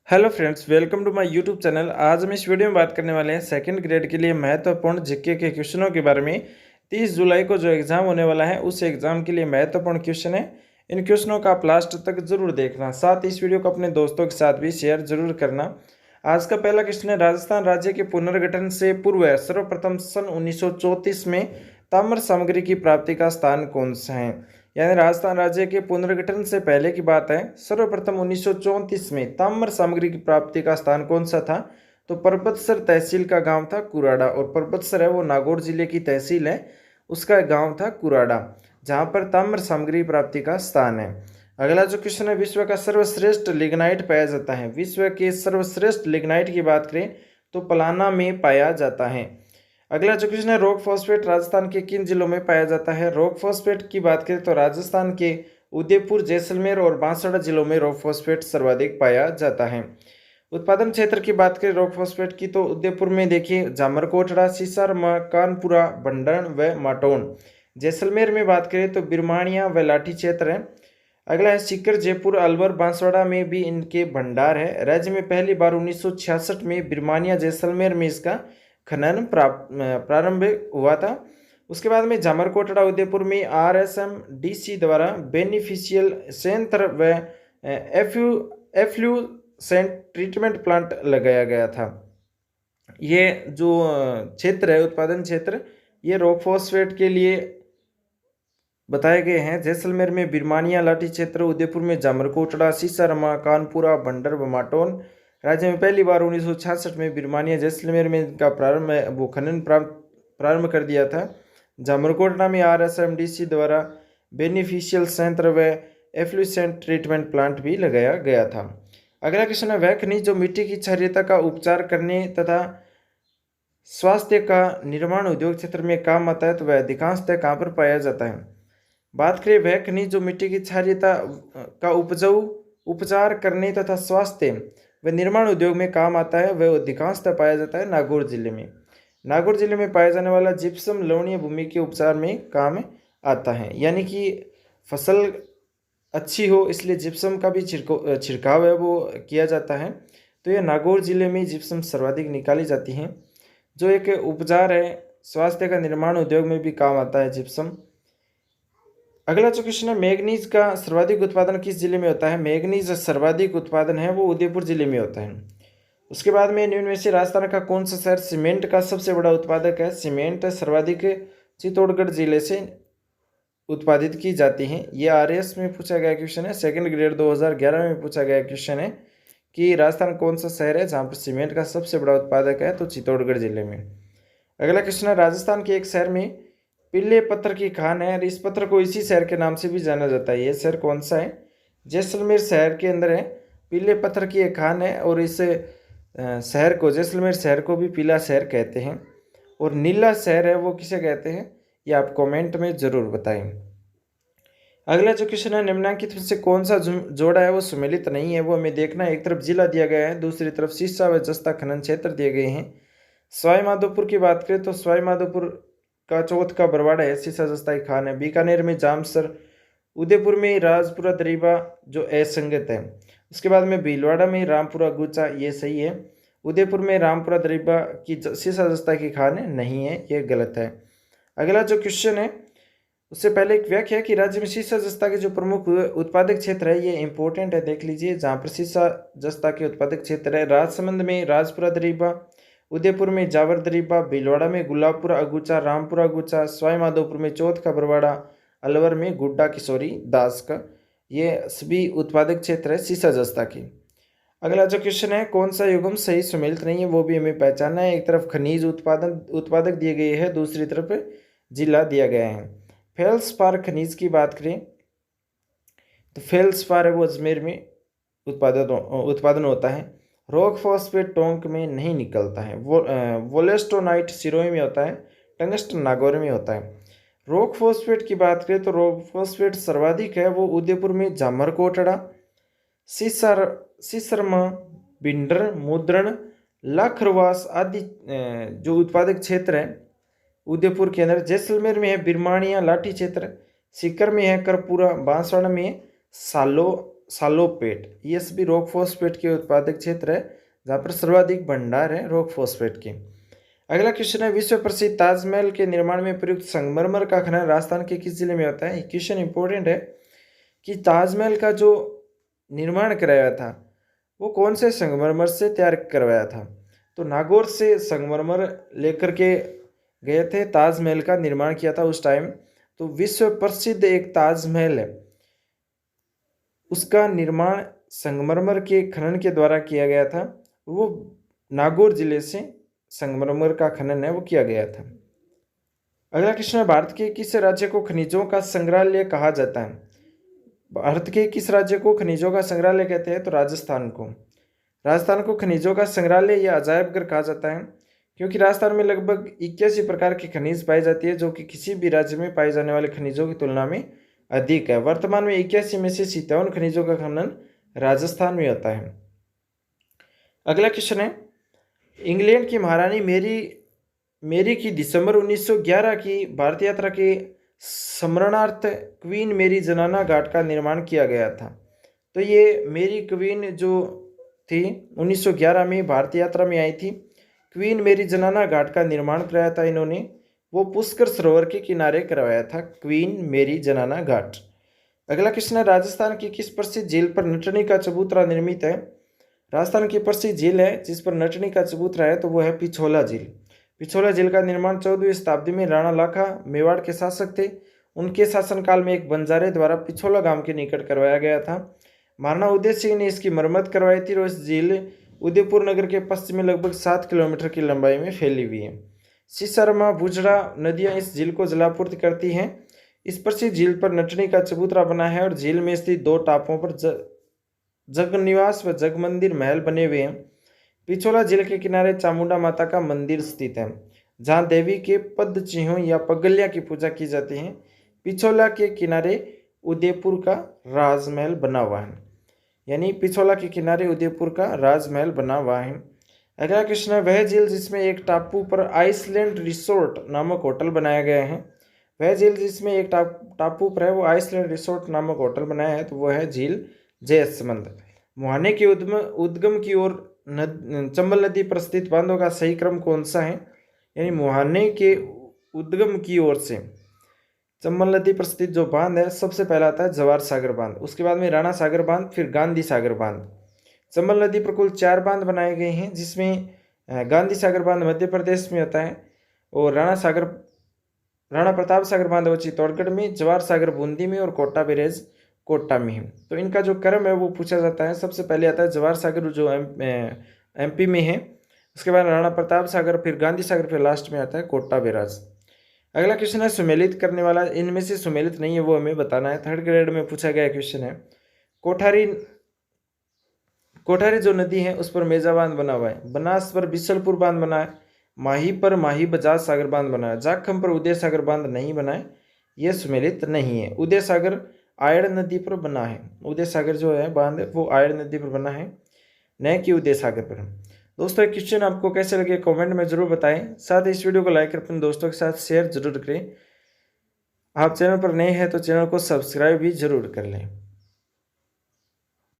Hello friends, welcome to my YouTube channel. आज हम इस वीडियो में बात करने वाले हैं सेकंड ग्रेड के लिए महत्वपूर्ण जीके के क्वेश्चनों के बारे में। 30 जुलाई को जो एग्ज़ाम होने वाला है उस एग्ज़ाम के लिए महत्वपूर्ण क्वेश्चन है। इन क्वेश्चनों का आप लास्ट तक जरूर देखना, साथ ही इस वीडियो को अपने दोस्तों के साथ भी शेयर जरूर करना। आज का पहला क्वेश्चन है, राजस्थान राज्य के पुनर्गठन से पूर्व सर्वप्रथम सन 1934 में ताम्र सामग्री की प्राप्ति का स्थान कौन सा है। यानी राजस्थान राज्य के पुनर्गठन से पहले की बात है, सर्वप्रथम 1934 में ताम्र सामग्री की प्राप्ति का स्थान कौन सा था। तो परबतसर तहसील का गांव था कुराड़ा, और परबतसर है वो नागौर जिले की तहसील है, उसका गांव था कुराड़ा, जहां पर ताम्र सामग्री प्राप्ति का स्थान है। अगला जो क्वेश्चन है, विश्व का सर्वश्रेष्ठ लिग्नाइट पाया जाता है। विश्व के सर्वश्रेष्ठ लिग्नाइट की बात करें तो पलाना में पाया जाता है। अगला जो क्वेश्चन है, रॉक फॉस्फेट राजस्थान के किन जिलों में पाया जाता है। रॉक फॉस्फेट की बात करें तो राजस्थान के उदयपुर, जैसलमेर और बांसवाड़ा जिलों में रॉक फॉस्फेट सर्वाधिक पाया जाता है। उत्पादन क्षेत्र की बात करें रॉक फॉस्फेट की तो उदयपुर में देखिए जामरकोटड़ा, सिसार, कानपुरा, भंडरण व माटोन। जैसलमेर में बात करें तो बिरमानिया व लाठी क्षेत्र है। अगला है सीकर, जयपुर, अलवर, बांसवाड़ा में भी इनके भंडार है। राज्य में पहली बार 1966 में बिरमानिया, जैसलमेर में इसका खनन प्रारंभ हुआ था। उसके बाद में जामरकोटड़ा, उदयपुर में RSMDC द्वारा बेनिफिशियल संयंत्र व एफ्लुएंट ट्रीटमेंट प्लांट लगाया गया था। ये जो क्षेत्र है, उत्पादन क्षेत्र, ये रॉक फॉस्फेट के लिए बताए गए हैं। जैसलमेर में बिरमानिया लाठी क्षेत्र, उदयपुर में जामरकोटड़ा, सीसारमा, कानपुरा, भंडर व माटोन। राज्य में पहली बार 1966 में बिरमानिया, जैसलमेर में इनका प्रारंभ वो खनन प्रारंभ कर दिया था। जामरकोटड़ा में RSMDC द्वारा बेनिफिशियल संयंत्र व एफ्लुएंट ट्रीटमेंट प्लांट भी लगाया गया था। अगला क्वेश्चन है, वह खनिज जो मिट्टी की क्षारीयता का उपचार करने तथा स्वास्थ्य का निर्माण उद्योग क्षेत्र में काम आता है तो वह अधिकांशतः कहाँ पर पाया जाता है। बात करें वह खनिज जो मिट्टी की क्षारीयता का उपचार करने तथा स्वास्थ्य व निर्माण उद्योग में काम आता है, वह अधिकांशतः पाया जाता है नागौर जिले में। नागौर जिले में पाया जाने वाला जिप्सम लवणीय भूमि के उपचार में काम आता है। यानी कि फसल अच्छी हो इसलिए जिप्सम का भी छिड़काव है वो किया जाता है। तो यह नागौर जिले में जिप्सम सर्वाधिक निकाली जाती है, जो एक उपचार है, स्वास्थ्य का निर्माण उद्योग में भी काम आता है जिप्सम। अगला जो क्वेश्चन है, मैग्नीज का सर्वाधिक उत्पादन किस जिले में होता है। मैग्नीज सर्वाधिक उत्पादन है वो उदयपुर जिले में होता है। उसके बाद में निम्न में से राजस्थान का कौन सा शहर सीमेंट का सबसे बड़ा उत्पादक है। सीमेंट सर्वाधिक चित्तौड़गढ़ जिले से उत्पादित की जाती है। ये RS में पूछा गया क्वेश्चन है, सेकंड ग्रेड 2011 में पूछा गया क्वेश्चन है कि राजस्थान कौन सा शहर है जहाँ पर सीमेंट का सबसे बड़ा उत्पादक है, तो चित्तौड़गढ़ जिले में। अगला क्वेश्चन है, राजस्थान के एक शहर में पीले पत्थर की खान है और इस पत्थर को इसी शहर के नाम से भी जाना जाता है। ये शहर कौन सा है। जैसलमेर शहर के अंदर है, पीले पत्थर की एक खान है, और इस शहर को, जैसलमेर शहर को भी पीला शहर कहते हैं। और नीला शहर है वो किसे कहते हैं, ये आप कमेंट में जरूर बताएं। अगला जो क्वेश्चन है, निम्नलिखित में से कौन सा जोड़ा है वो सुमेलित नहीं है, वो हमें देखना है। एक तरफ जिला दिया गया है, दूसरी तरफ सिरसा व जस्ता खनन क्षेत्र दिए गए हैं। सवाई माधोपुर की बात करें तो सवाई माधोपुर का चौथ का बरवाड़ा है, सिरसा जस्ता की खान है। बीकानेर में जामसर, उदयपुर में राजपुरा दरीबा जो असंगत है। उसके बाद में भीलवाड़ा में रामपुरा गुचा, ये सही है। उदयपुर में रामपुरा दरीबा की सिरसा जस्ता की खान नहीं है, ये गलत है। अगला जो क्वेश्चन है उससे पहले एक व्याख्या कि राज्य में सीसा जस्ता के जो प्रमुख उत्पादक क्षेत्र है, ये इंपॉर्टेंट है, देख लीजिए। जहाँ पर सीसा जस्ता के उत्पादक क्षेत्र है, राजसमंद में राजपुरा दरीबा, उदयपुर में जावर दरीबा, भीलवाड़ा में गुलाबपुरा अगुचा, रामपुरा अगुचा, सवाई माधोपुर में चौथ का बरवाड़ा, अलवर में गुड्डा किशोरी दास का, ये सभी उत्पादक क्षेत्र है सीसा जस्ता की। अगला जो क्वेश्चन है, कौन सा युग्म सही सुमेलित नहीं है, वो भी हमें पहचानना है। एक तरफ खनिज उत्पादक दिए गए हैं, दूसरी तरफ जिला दिया गया है। फेल्सपार खनिज की बात करें तो फेल्सपार है वो अजमेर में उत्पादन होता है। रॉक फॉस्फेट टोंक में नहीं निकलता है। वोलेस्टोनाइट सिरोही में होता है। टंगस्टन नागौर में होता है। रॉक फॉस्फेट की बात करें तो रॉक फॉस्फेट सर्वाधिक है वो उदयपुर में जामरकोटड़ा, सिसरमा, बिंडर, मुद्रण, लाखरवास आदि जो उत्पादक क्षेत्र है उदयपुर के अंदर। जैसलमेर में है बिरमानिया लाठी क्षेत्र, सीकर में है करपुरा, बांसवाड़ा में सालो सालोपेट, ये सभी रॉक फॉस्फेट के उत्पादक क्षेत्र है जहाँ पर सर्वाधिक भंडार है रॉक फॉस्फेट के। अगला क्वेश्चन है, विश्व प्रसिद्ध ताजमहल के निर्माण में प्रयुक्त संगमरमर का खनन राजस्थान के किस जिले में होता है? ये क्वेश्चन इंपॉर्टेंट है कि ताजमहल का जो निर्माण कराया था वो कौन से संगमरमर से तैयार करवाया था? तो नागौर से संगमरमर लेकर के गए थे, ताजमहल का निर्माण किया था उस टाइम। तो विश्व प्रसिद्ध एक ताजमहल है, उसका निर्माण संगमरमर के खनन के द्वारा किया गया था। वो नागौर जिले से संगमरमर का खनन है वो किया गया था। अगला क्वेश्चन है, भारत के किस राज्य को खनिजों का संग्रहालय कहा जाता है? भारत के किस राज्य को खनिजों का संग्रहालय कहते हैं? तो राजस्थान को। राजस्थान को खनिजों का संग्रहालय या अजायब घर कहा जाता है क्योंकि राजस्थान में लगभग 81 प्रकार की खनिज पाई जाती है, जो कि किसी भी राज्य में पाए जाने वाले खनिजों की तुलना में अधिक है। वर्तमान में 81 में से 57 खनिजों का खनन राजस्थान में होता है। अगला क्वेश्चन है, इंग्लैंड की महारानी मेरी की दिसंबर 1911 की भारत यात्रा के स्मरणार्थ क्वीन मेरी जनाना घाट का निर्माण किया गया था। तो ये मेरी क्वीन जो थी 1911 में भारत यात्रा में आई थी, क्वीन मेरी जनाना घाट का निर्माण कराया था इन्होंने, वो पुष्कर सरोवर के किनारे करवाया था, क्वीन मेरी जनाना घाट। अगला क्वेश्चन है, राजस्थान की किस प्रसिद्ध झील पर नटनी का चबूतरा निर्मित है? राजस्थान की प्रसिद्ध झील है जिस पर नटनी का चबूतरा है तो वो है पिछोला झील। पिछोला झील का निर्माण 14वीं शताब्दी में राणा लाखा मेवाड़ के शासक थे, उनके शासनकाल में एक बंजारे द्वारा पिछोला गांव के निकट करवाया गया था। महाराणा उदय सिंह ने इसकी मरम्मत करवाई थी और इस झील उदयपुर नगर के पश्चिम में लगभग 7 किलोमीटर की लंबाई में फैली हुई है। सिसरमा बुजड़ा नदियां इस झील को जलापूर्ति करती हैं। इस प्रसिद्ध झील पर नटनी का चबूतरा बना है और झील में स्थित 2 टापुओं पर जगनिवास व जगमंदिर महल बने हुए हैं। पिछोला झील के किनारे चामुंडा माता का मंदिर स्थित है जहां देवी के पद चिन्हों या पगलिया की पूजा की जाती है। पिछोला के किनारे उदयपुर का राजमहल बना हुआ है, यानी पिछोला के किनारे उदयपुर का राजमहल बना हुआ है। अगला क्वेश्चन है, वह झील जिसमें एक टापू पर आइसलैंड रिसोर्ट नामक होटल बनाया गया है? वह झील जिसमें एक टापू पर है वो आइसलैंड रिसोर्ट नामक होटल बनाया है तो वह है झील जयसमंद। मुहाने के उद्गम की ओर चंबल नदी पर स्थित बांधों का सही क्रम कौन सा है? यानी मुहाने के उद्गम की ओर से चंबल नदी पर स्थित जो बांध है सबसे पहला आता है जवाहर सागर बांध, उसके बाद में राणा सागर बांध, फिर गांधी सागर बांध। चंबल नदी पर कुल 4 बांध बनाए गए हैं जिसमें गांधी सागर बांध मध्य प्रदेश में होता है और राणा प्रताप सागर बांध वो चित्तौड़गढ़ में, जवाहर सागर बूंदी में और कोटा बैरेज कोटा में है। तो इनका जो क्रम है वो पूछा जाता है। सबसे पहले आता है जवाहर सागर जो एमपी में है, उसके बाद राणा प्रताप सागर, फिर गांधी सागर, फिर लास्ट में आता है कोटा बैराज। अगला क्वेश्चन है, सुमेलित करने वाला इनमें से सुमेलित नहीं है वो हमें बताना है। 3rd ग्रेड में पूछा गया क्वेश्चन है। कोठारी जो नदी है उस पर मेजा बांध बना हुआ है, बनास पर बिसलपुर बांध बना है, माही पर माही बजाज सागर बांध बना है, जाखम पर उदय सागर बांध नहीं बना है, यह सुमेलित नहीं है। उदय सागर आयड़ नदी पर बना है, उदय सागर जो है बांध वो आयड़ नदी पर बना है, न कि उदय सागर पर। दोस्तों ये क्वेश्चन आपको कैसे लगे कमेंट में जरूर बताएं, साथ ही इस वीडियो को लाइक कर अपने दोस्तों के साथ शेयर जरूर करें। आप चैनल पर नए हैं तो चैनल को सब्सक्राइब भी जरूर कर लें।